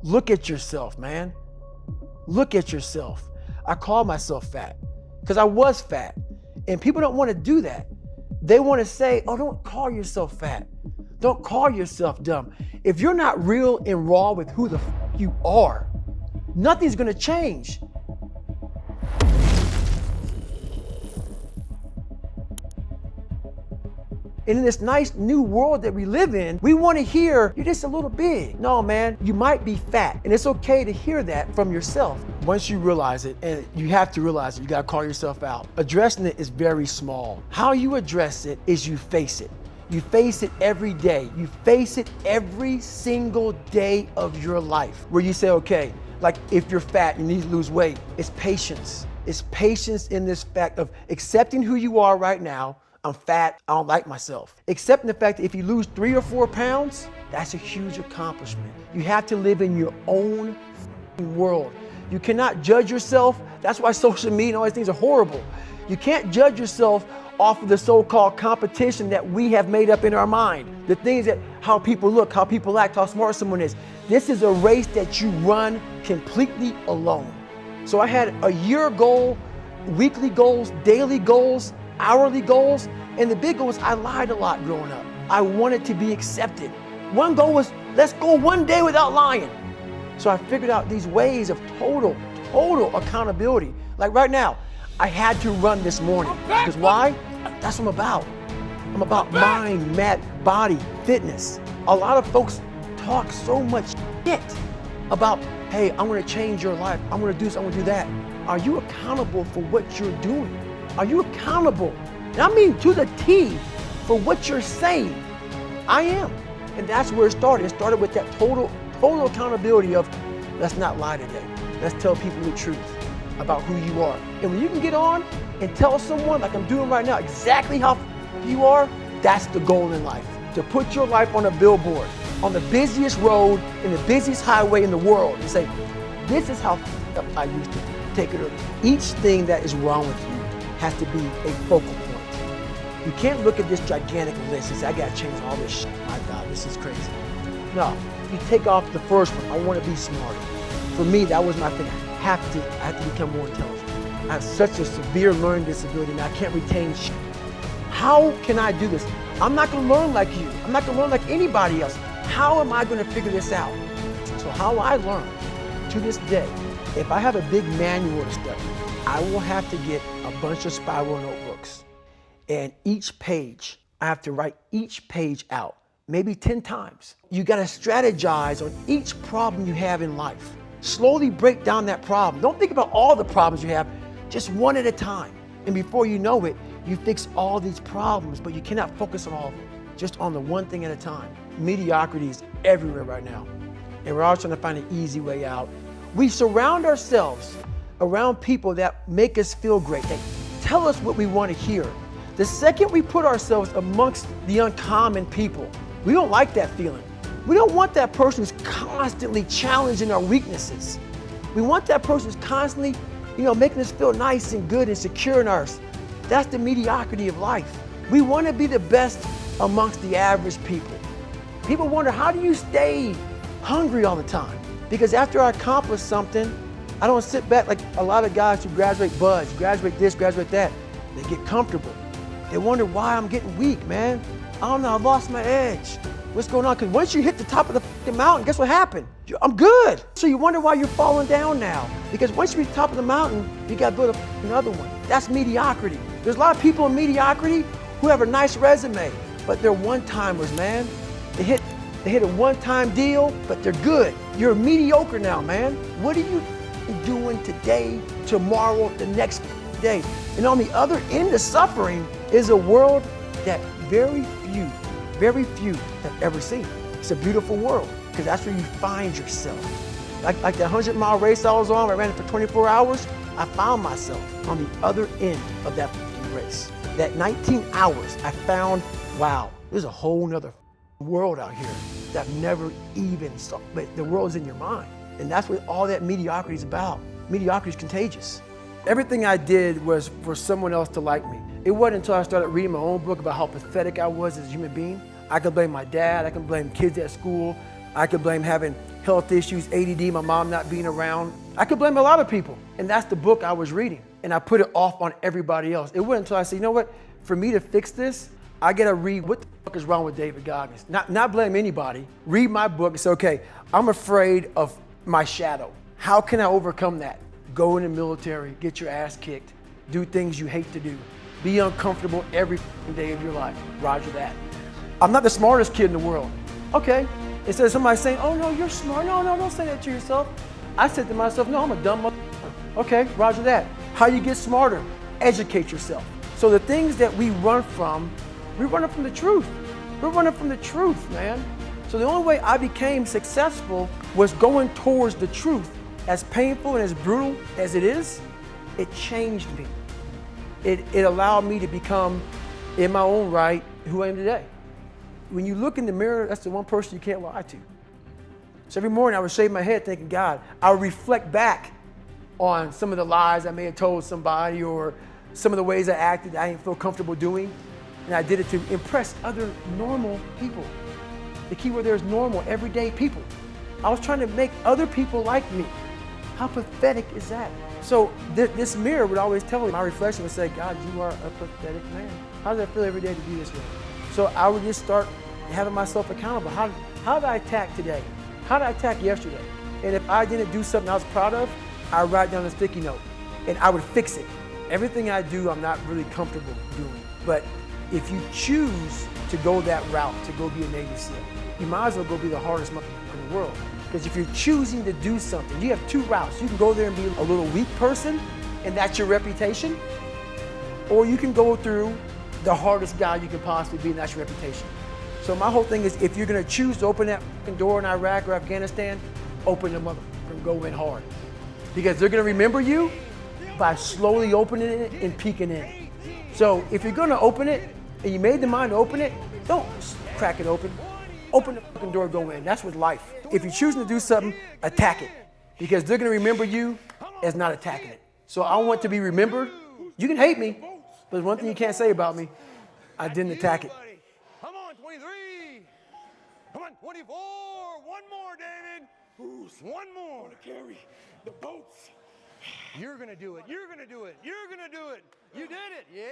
Look at yourself, man. Look at yourself. I call myself fat because I was fat. And people don't want to do that. They want to say, oh, don't call yourself fat. Don't call yourself dumb. If you're not real and raw with who the you are, nothing's going to change. And in this nice new world that we live in, we want to hear, you're just a little big. No, man, you might be fat. And it's okay to hear that from yourself. Once you realize it, and you have to realize it, you got to call yourself out. Addressing it is very small. How you address it is you face it. You face it every day. You face it every single day of your life where you say, okay, like if you're fat and you need to lose weight, it's patience. It's patience in this fact of accepting who you are right now. I'm fat, I don't like myself. Accepting the fact that if you lose 3 or 4 pounds, that's a huge accomplishment. You have to live in your own world. You cannot judge yourself. That's why social media and all these things are horrible. You can't judge yourself off of the so-called competition that we have made up in our mind. The things that, how people look, how people act, how smart someone is. This is a race that you run completely alone. So I had a year goal, weekly goals, daily goals, hourly goals, and the big goal was I lied a lot growing up. I wanted to be accepted. One goal was, let's go one day without lying. So I figured out these ways of total accountability. Like right now, I had to run this morning. Because why? That's what I'm about. I'm about mind, body, fitness. A lot of folks talk so much shit about, hey, I'm gonna change your life. I'm gonna do this, I'm gonna do that. Are you accountable for what you're doing? Are you accountable? And I mean to the T for what you're saying. I am. And that's where it started. It started with that total accountability of, let's not lie today. Let's tell people the truth about who you are. And when you can get on and tell someone, like I'm doing right now, exactly how you are, that's the goal in life. To put your life on a billboard, on the busiest road, in the busiest highway in the world, and say, this is how I used to take it earlier. Each thing that is wrong with you has to be a focal point. You can't look at this gigantic list and say, I gotta change all this shit. My God, this is crazy. No, you take off the first one. I wanna be smarter. For me, that was my thing. I have to become more intelligent. I have such a severe learning disability and I can't retain shit. How can I do this? I'm not gonna learn like you. I'm not gonna learn like anybody else. How am I gonna figure this out? So how I learn to this day, if I have a big manual to study, I will have to get a bunch of spiral notebooks. And each page, I have to write each page out, maybe 10 times. You gotta strategize on each problem you have in life. Slowly break down that problem. Don't think about all the problems you have, just one at a time. And before you know it, you fix all these problems, but you cannot focus on all of them, just on the one thing at a time. Mediocrity is everywhere right now. And we're always trying to find an easy way out. We surround ourselves around people that make us feel great. They tell us what we want to hear. The second we put ourselves amongst the uncommon people, we don't like that feeling. We don't want that person who's constantly challenging our weaknesses. We want that person who's constantly, making us feel nice and good and secure in ours. That's the mediocrity of life. We want to be the best amongst the average people. People wonder, how do you stay hungry all the time? Because after I accomplish something, I don't sit back like a lot of guys who graduate buds, graduate this, graduate that. They get comfortable. They wonder why I'm getting weak, man. I don't know, I lost my edge. What's going on? Because once you hit the top of the mountain, guess what happened? I'm good. So you wonder why you're falling down now. Because once you reach the top of the mountain, you got to build up another one. That's mediocrity. There's a lot of people in mediocrity who have a nice resume, but they're one-timers, man. They hit a one-time deal, but they're good. You're mediocre now, man. What are you doing today, tomorrow, the next day? And on the other end of suffering is a world that very few have ever seen. It's a beautiful world because that's where you find yourself. Like that 100-mile race I was on, I ran it for 24 hours, I found myself on the other end of that race. That 19 hours, I found, wow, there's a whole nother world out here that I've never even saw, but the world is in your mind. And that's what all that mediocrity is about. Mediocrity is contagious. Everything I did was for someone else to like me. It wasn't until I started reading my own book about how pathetic I was as a human being. I could blame my dad, I could blame kids at school, I could blame having health issues, ADD, my mom not being around. I could blame a lot of people. And that's the book I was reading. And I put it off on everybody else. It wasn't until I said, you know what? For me to fix this, I gotta read what the fuck is wrong with David Goggins. Not blame anybody. Read my book and say, okay, I'm afraid of my shadow. How can I overcome that? Go in the military, get your ass kicked, do things you hate to do. Be uncomfortable every day of your life. Roger that. I'm not the smartest kid in the world. Okay. Instead of somebody saying, oh no, you're smart. No, don't say that to yourself. I said to myself, no, I'm a dumb motherfucker. Okay, roger that. How you get smarter? Educate yourself. So the things that we run from, we're running from the truth. We're running from the truth, man. So the only way I became successful was going towards the truth. As painful and as brutal as it is, it changed me. It allowed me to become, in my own right, who I am today. When you look in the mirror, that's the one person you can't lie to. So every morning I would shave my head thinking, God, I would reflect back on some of the lies I may have told somebody or some of the ways I acted I didn't feel comfortable doing. And I did it to impress other normal people. The key word there is normal, everyday people. I was trying to make other people like me. How pathetic is that? So this mirror would always tell me, my reflection would say, God, you are a pathetic man. How does that feel every day to be this way? So I would just start having myself accountable. How did I attack today? How did I attack yesterday? And if I didn't do something I was proud of, I would write down a sticky note and I would fix it. Everything I do, I'm not really comfortable doing. But if you choose to go that route, to go be a Navy SEAL, you might as well go be the hardest motherfucker in the world. Because if you're choosing to do something, you have two routes. You can go there and be a little weak person, and that's your reputation. Or you can go through the hardest guy you can possibly be, and that's your reputation. So my whole thing is, if you're gonna choose to open that door in Iraq or Afghanistan, open the motherfucker and go in hard. Because they're gonna remember you by slowly opening it and peeking in. So if you're gonna open it, and you made the mind to open it, don't crack it open. Open the fucking door, go in. That's with life. If you're choosing to do something, attack it. Because they're gonna remember you as not attacking it. So I want to be remembered. You can hate me, but there's one thing you can't say about me. I didn't attack it. Come on, 23. Come on, 24. One more, David. One more. Carry the boats. You're gonna do it. You're gonna do it. You're gonna do it. You did it. Yeah.